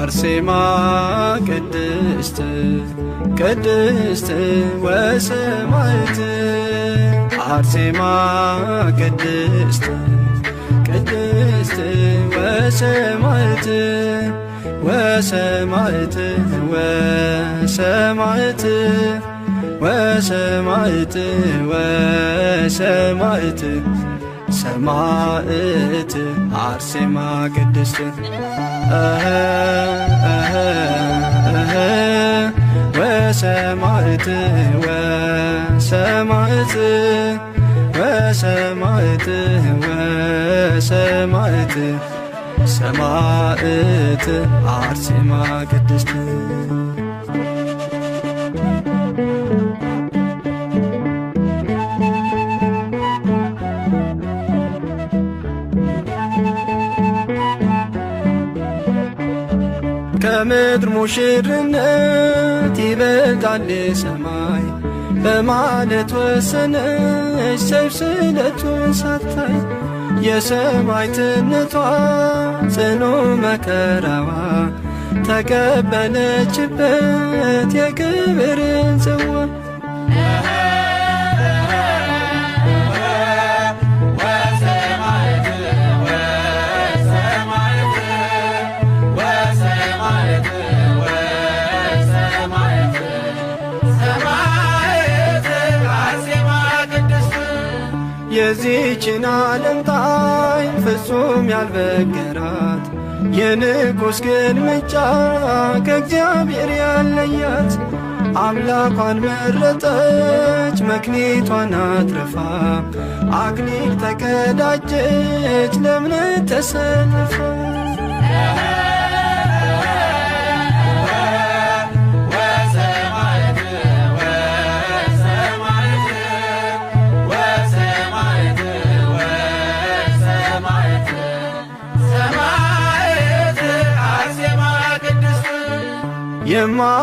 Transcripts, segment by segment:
አርሴማ ቅድስት ቅድስት ወሰማዕት አርሴማ ቅድስት ቅድስት ወሰማዕት ወሰማዕት ወሰማዕት ወሰማዕት ወሰማዕት ሰማዕት አርሴማ ቅድስት ወሰማዕት ወሰማዕት ወሰማዕት ወሰማዕት ሰማዕት አርሴማ ቅድስት ከምድር ሙሽርነት ይበልጣል ሰማይ በማለት ወሰነች ሰይፍ ስለቱን ሳታይ የሰማዕትነቷ ጽኑ መከራዋ ተቀበለችበት የክብርን ጽዋ የዚችን ዓለም ጣዕም ፍጹም ያልበገራት የንጉሥ ግልምጫ ከእግዚአብሔር ያለያት አምላኳን መረጠች መክሊቷን አትርፋ አክሊል ተቀዳጀች ለእምነት ተሰልፋ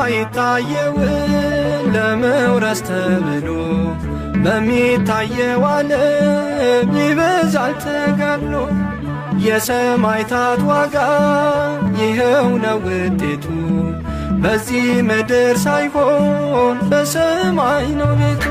የማይታየውን ለመውረስ ተብሎ በሚታየው ዓለም ይበዛል ተጋድሎ የሰማዕታት ዋጋ ይኸው ነው ውጤቱ በዚህ ምድር ሳይሆን በሰማይ ነው ቤቱ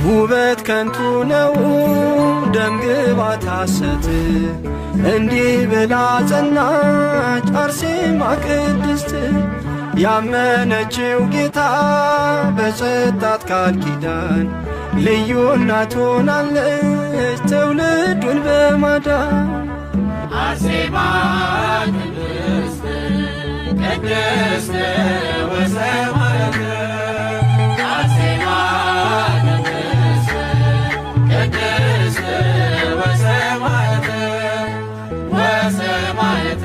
ውበት ከንቱ ነው ደምግባት ሐሰት እንዲህ ብላ ጸናች አርሴማ ቅድስት ያመነችው ጌታ በሰጣት ቃል ኪዳን ልዩ እናት ሆናለች ትውልዱን በማዳን አርሴማ ቅድስት ቅድስት ወሰማዕት ወሰማዕት